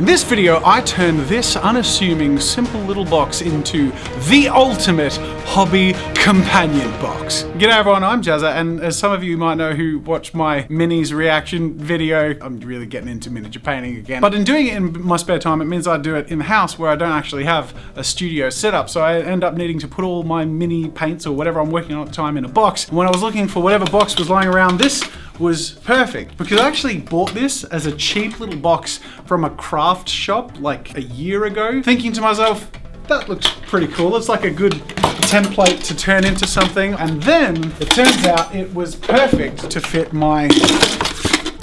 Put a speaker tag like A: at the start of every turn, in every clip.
A: In this video, I turned this unassuming, simple little box into the ultimate hobby companion box. G'day everyone, I'm Jazza, and as some of you might know who watched my minis reaction video, I'm really getting into miniature painting again. But in doing it in my spare time, it means I do it in the house where I don't actually have a studio set up. So I end up needing to put all my mini paints or whatever I'm working on at the time in a box. And when I was looking for whatever box was lying around, this was perfect because I actually bought this as a cheap little box from a craft shop like a year ago, thinking to myself, that looks pretty cool. It's like a good template to turn into something. And then it turns out it was perfect to fit my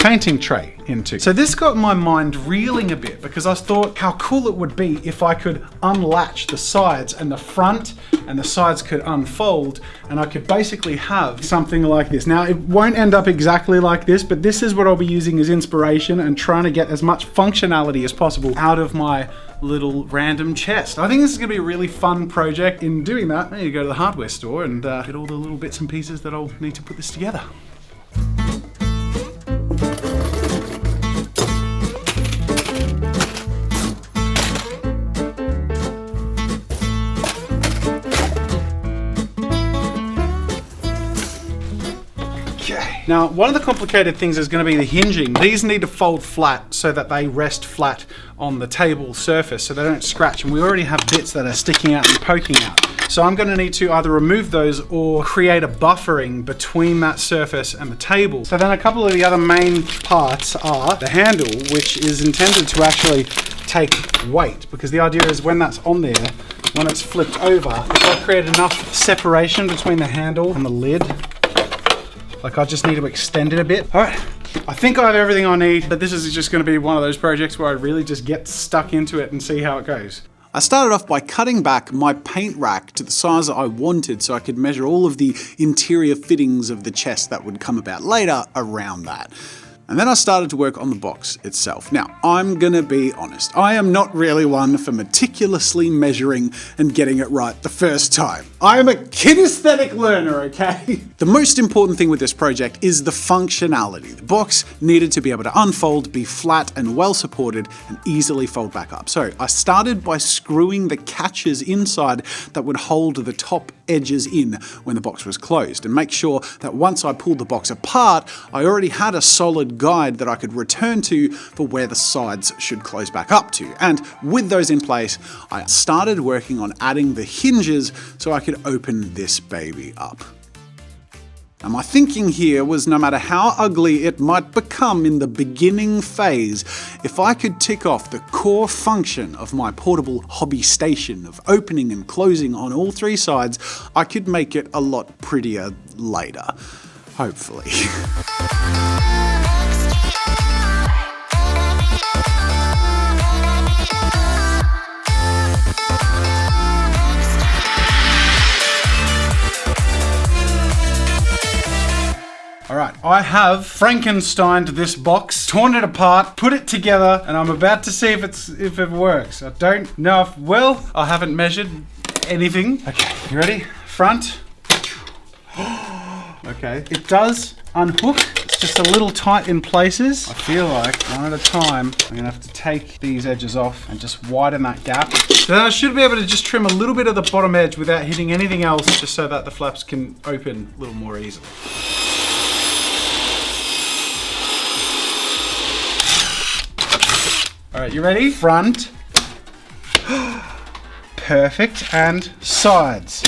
A: painting tray into. So this got my mind reeling a bit because I thought how cool it would be if I could unlatch the sides and the front and the sides could unfold and I could basically have something like this. Now it won't end up exactly like this, but this is what I'll be using as inspiration and trying to get as much functionality as possible out of my little random chest. I think this is gonna be a really fun project. In doing that, I need to go to the hardware store and get all the little bits and pieces that I'll need to put this together. Now, one of the complicated things is going to be the hinging. These need to fold flat so that they rest flat on the table surface so they don't scratch. And we already have bits that are sticking out and poking out. So I'm going to need to either remove those or create a buffering between that surface and the table. So then a couple of the other main parts are the handle, which is intended to actually take weight, because the idea is when that's on there, when it's flipped over, if I create enough separation between the handle and the lid, like I just need to extend it a bit. All right, I think I have everything I need, but this is just gonna be one of those projects where I really just get stuck into it and see how it goes. I started off by cutting back my paint rack to the size that I wanted so I could measure all of the interior fittings of the chest that would come about later around that. And then I started to work on the box itself. Now, I'm gonna be honest, I am not really one for meticulously measuring and getting it right the first time. I am a kinesthetic learner, okay? The most important thing with this project is the functionality. The box needed to be able to unfold, be flat and well supported, and easily fold back up. So I started by screwing the catches inside that would hold the top edges in when the box was closed, and make sure that once I pulled the box apart, I already had a solid guide that I could return to for where the sides should close back up to. And with those in place, I started working on adding the hinges so I could open this baby up. And my thinking here was, no matter how ugly it might become in the beginning phase, if I could tick off the core function of my portable hobby station of opening and closing on all three sides, I could make it a lot prettier later. Hopefully. Alright, I have Frankensteined this box, torn it apart, put it together, and I'm about to see if it works. I don't know if, well, I haven't measured anything. Okay, you ready? Front. Okay, it does unhook. It's just a little tight in places. I feel like one at a time, I'm gonna have to take these edges off and just widen that gap. So then I should be able to just trim a little bit of the bottom edge without hitting anything else, just so that the flaps can open a little more easily. All right, you ready? Front. Perfect. And sides.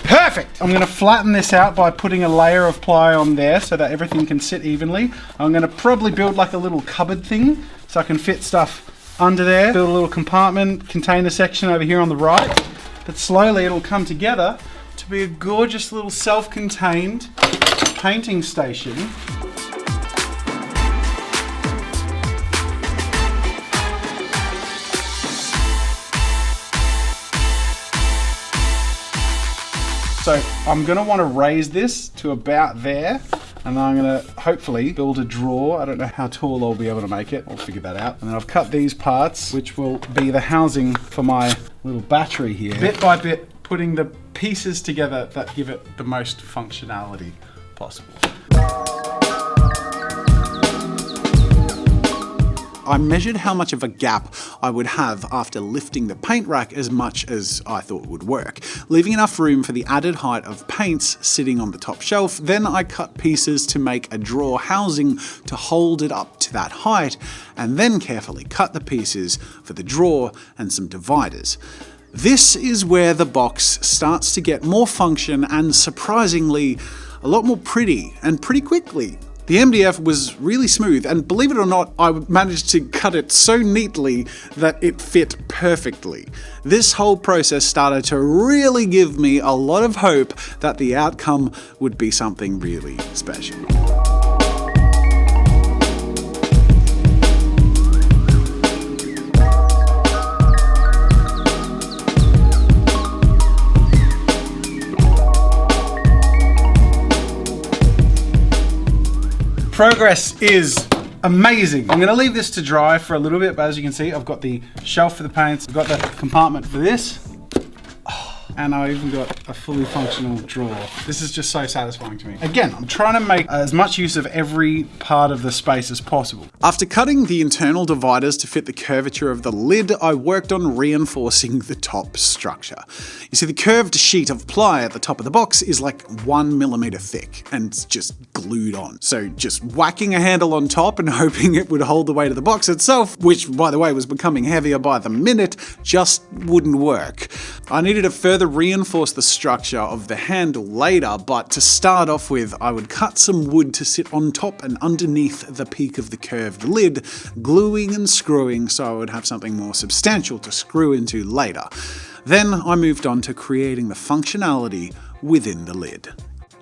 A: Perfect. I'm gonna flatten this out by putting a layer of ply on there so that everything can sit evenly. I'm gonna probably build like a little cupboard thing so I can fit stuff under there. Build a little compartment, container section over here on the right. But slowly it'll come together to be a gorgeous little self-contained painting station. So I'm gonna wanna raise this to about there, and I'm gonna hopefully build a drawer. I don't know how tall I'll be able to make it. I'll figure that out. And then I've cut these parts, which will be the housing for my little battery here. Bit by bit, putting the pieces together that give it the most functionality possible.
B: I measured how much of a gap I would have after lifting the paint rack as much as I thought would work, leaving enough room for the added height of paints sitting on the top shelf. Then I cut pieces to make a drawer housing to hold it up to that height, and then carefully cut the pieces for the drawer and some dividers. This is where the box starts to get more function and, surprisingly, a lot more pretty, and pretty quickly. The MDF was really smooth, and believe it or not, I managed to cut it so neatly that it fit perfectly. This whole process started to really give me a lot of hope that the outcome would be something really special.
A: Progress is amazing. I'm going to leave this to dry for a little bit, but as you can see, I've got the shelf for the paints, I've got the compartment for this, and I even got a fully functional drawer. This is just so satisfying to me. Again, I'm trying to make as much use of every part of the space as possible.
B: After cutting the internal dividers to fit the curvature of the lid, I worked on reinforcing the top structure. You see, the curved sheet of ply at the top of the box is like 1 millimeter thick and it's just glued on. So just whacking a handle on top and hoping it would hold the weight of the box itself, which by the way was becoming heavier by the minute, just wouldn't work. I needed to further reinforce the structure of the handle later, but to start off with, I would cut some wood to sit on top and underneath the peak of the curved lid, gluing and screwing so I would have something more substantial to screw into later. Then I moved on to creating the functionality within the lid.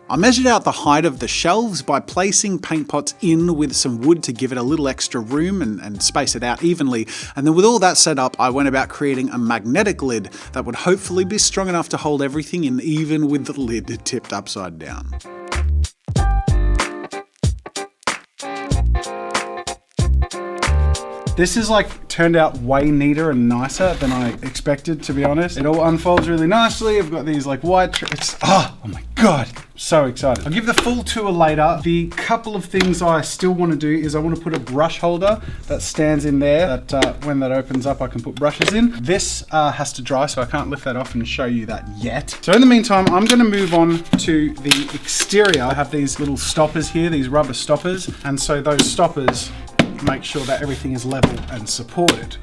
B: I measured out the height of the shelves by placing paint pots in with some wood to give it a little extra room and space it out evenly, and then with all that set up, I went about creating a magnetic lid that would hopefully be strong enough to hold everything in, even with the lid tipped upside down.
A: This is turned out way neater and nicer than I expected, to be honest. It all unfolds really nicely. I've got these white, oh my God, so excited. I'll give the full tour later. The couple of things I still want to do is I want to put a brush holder that stands in there that when that opens up, I can put brushes in. This has to dry, so I can't lift that off and show you that yet. So in the meantime, I'm going to move on to the exterior. I have these little stoppers here, these rubber stoppers, and so those stoppers make sure that everything is level and supported.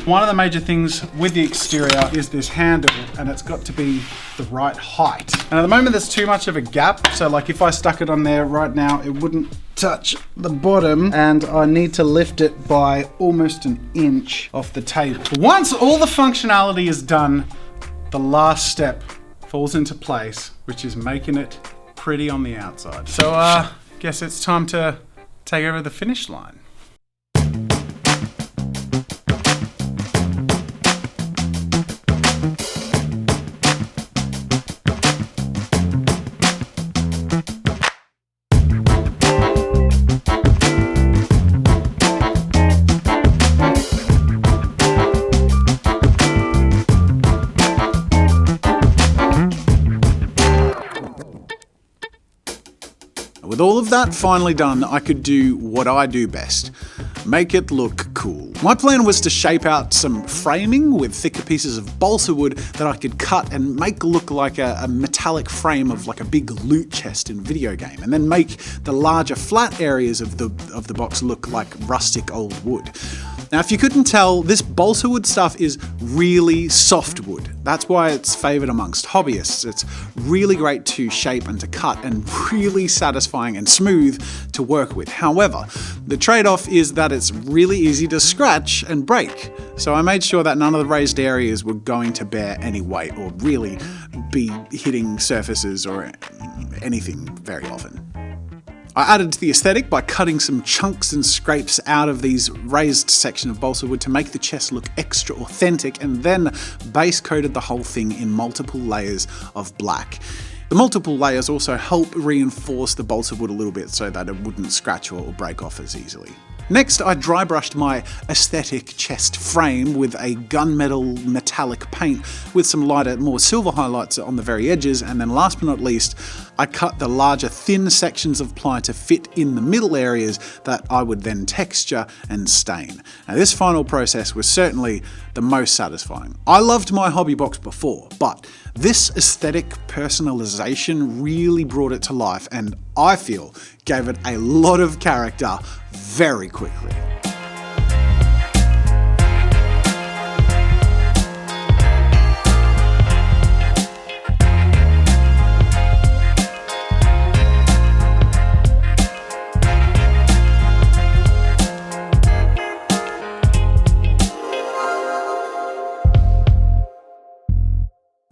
A: One of the major things with the exterior is this handle, and it's got to be the right height. And at the moment there's too much of a gap, so if I stuck it on there right now, it wouldn't touch the bottom, and I need to lift it by almost an inch off the table. Once all the functionality is done, the last step falls into place, which is making it pretty on the outside. So guess it's time to take over the finish line.
B: With all of that finally done, I could do what I do best. Make it look cool. My plan was to shape out some framing with thicker pieces of balsa wood that I could cut and make look like a metallic frame of a big loot chest in a video game, and then make the larger flat areas of the box look like rustic old wood. Now, if you couldn't tell, this balsa wood stuff is really soft wood. That's why it's favoured amongst hobbyists. It's really great to shape and to cut, and really satisfying and smooth to work with. However, the trade-off is that it's really easy to scratch and break. So I made sure that none of the raised areas were going to bear any weight or really be hitting surfaces or anything very often. I added to the aesthetic by cutting some chunks and scrapes out of these raised section of balsa wood to make the chest look extra authentic, and then base coated the whole thing in multiple layers of black. The multiple layers also help reinforce the balsa wood a little bit so that it wouldn't scratch or break off as easily. Next, I dry brushed my aesthetic chest frame with a gunmetal metallic paint with some lighter, more silver highlights on the very edges, and then last but not least, I cut the larger thin sections of ply to fit in the middle areas that I would then texture and stain. Now this final process was certainly the most satisfying. I loved my hobby box before, but this aesthetic personalization really brought it to life and I feel gave it a lot of character very quickly.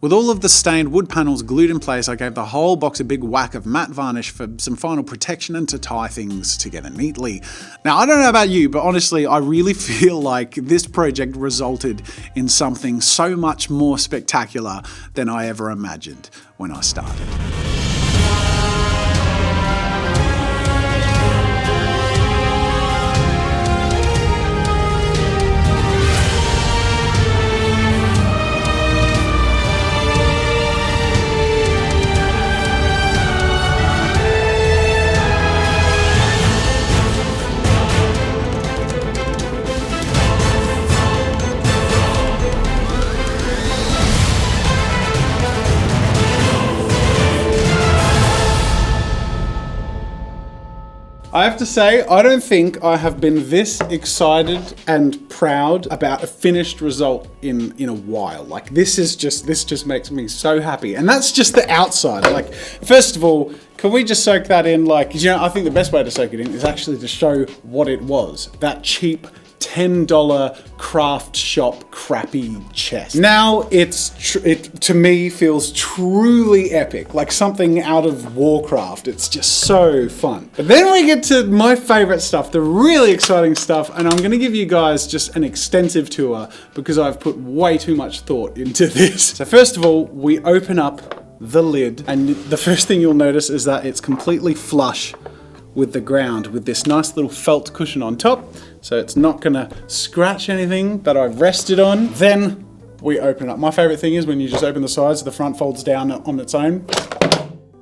B: With all of the stained wood panels glued in place, I gave the whole box a big whack of matte varnish for some final protection and to tie things together neatly. Now, I don't know about you, but honestly, I really feel like this project resulted in something so much more spectacular than I ever imagined when I started.
A: I have to say, I don't think I have been this excited and proud about a finished result in a while. Like this just makes me so happy. And that's just the outside. Like, first of all, can we just soak that in? Like, you know, I think the best way to soak it in is actually to show what it was. That cheap $10 craft shop crappy chest. Now it to me feels truly epic, like something out of Warcraft. It's just so fun. But then we get to my favorite stuff, the really exciting stuff, and I'm gonna give you guys just an extensive tour because I've put way too much thought into this. So first of all, we open up the lid, and the first thing you'll notice is that it's completely flush with the ground with this nice little felt cushion on top, so it's not gonna scratch anything that I've rested on. Then we open up. My favorite thing is when you just open the sides, the front folds down on its own.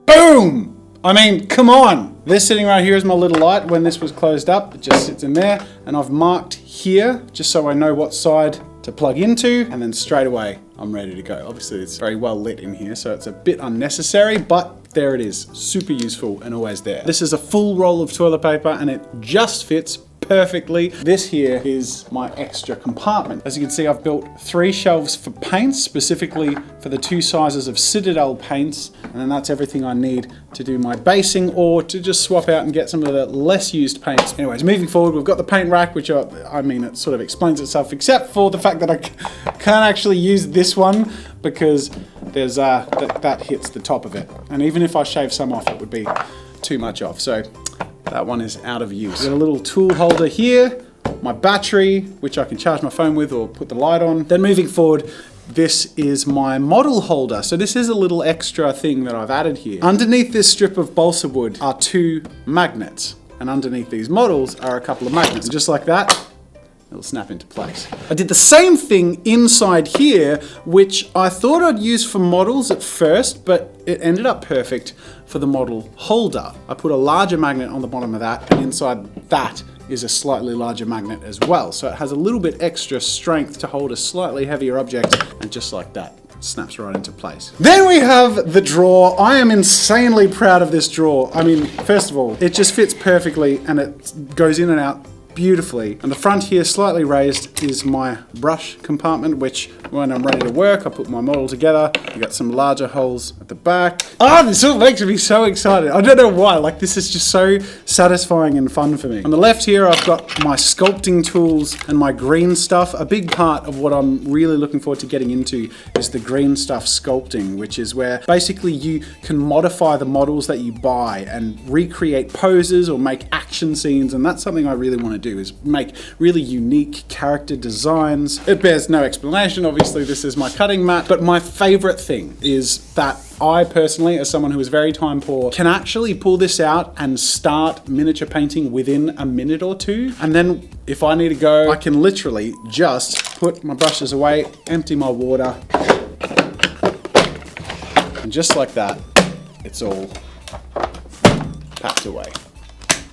A: Boom! I mean, come on! This sitting right here is my little light. When this was closed up, it just sits in there, and I've marked here just so I know what side to plug into, and then straight away I'm ready to go. Obviously it's very well lit in here, so it's a bit unnecessary, but there it is, super useful and always there. This is a full roll of toilet paper and it just fits perfectly. This here is my extra compartment. As you can see, I've built 3 shelves for paints, specifically for the 2 sizes of Citadel paints, and then that's everything I need to do my basing or to just swap out and get some of the less used paints. Anyways, moving forward, we've got the paint rack, which I mean, it sort of explains itself, except for the fact that I can't actually use this one because there's that hits the top of it. And even if I shave some off, it would be too much off. So that one is out of use. Got a little tool holder here, my battery, which I can charge my phone with or put the light on. Then moving forward, this is my model holder. So this is a little extra thing that I've added here. Underneath this strip of balsa wood are 2 magnets. And underneath these models are a couple of magnets. Just like that, it'll snap into place. I did the same thing inside here, which I thought I'd use for models at first, but it ended up perfect for the model holder. I put a larger magnet on the bottom of that, and inside that is a slightly larger magnet as well. So it has a little bit extra strength to hold a slightly heavier object, and just like that, snaps right into place. Then we have the drawer. I am insanely proud of this drawer. I mean, first of all, it just fits perfectly and it goes in and out beautifully. And the front here, slightly raised, is my brush compartment, which when I'm ready to work, I put my model together. You got some larger holes at the back. Ah, this all makes me so excited. I don't know why, like this is just so satisfying and fun for me. On the left here, I've got my sculpting tools and my green stuff. A big part of what I'm really looking forward to getting into is the green stuff sculpting, which is where basically you can modify the models that you buy and recreate poses or make action scenes, and that's something I really want to do, is make really unique character designs. It bears no explanation, obviously this is my cutting mat, but my favorite thing is that I personally, as someone who is very time poor, can actually pull this out and start miniature painting within a minute or 2. And then if I need to go, I can literally just put my brushes away, empty my water, and just like that, it's all packed away.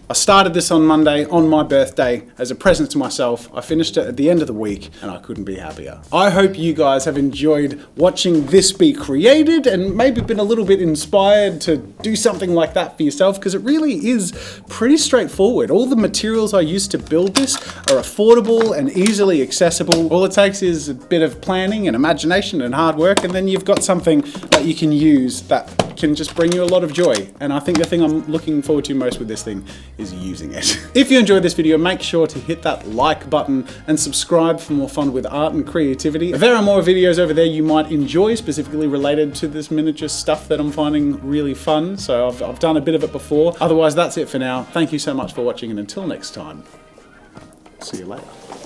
A: I started this on Monday, on my birthday, as a present to myself. I finished it at the end of the week, and I couldn't be happier. I hope you guys have enjoyed watching this be created and maybe been a little bit inspired to do something like that for yourself, because it really is pretty straightforward. All the materials I used to build this are affordable and easily accessible. All it takes is a bit of planning and imagination and hard work, and then you've got something that you can use that can just bring you a lot of joy. And I think the thing I'm looking forward to most with this thing is using it. If you enjoyed this video, make sure to hit that like button and subscribe for more fun with art and creativity. There are more videos over there you might enjoy, specifically related to this miniature stuff that I'm finding really fun. So I've done a bit of it before. Otherwise, that's it for now. Thank you so much for watching, and until next time, see you later.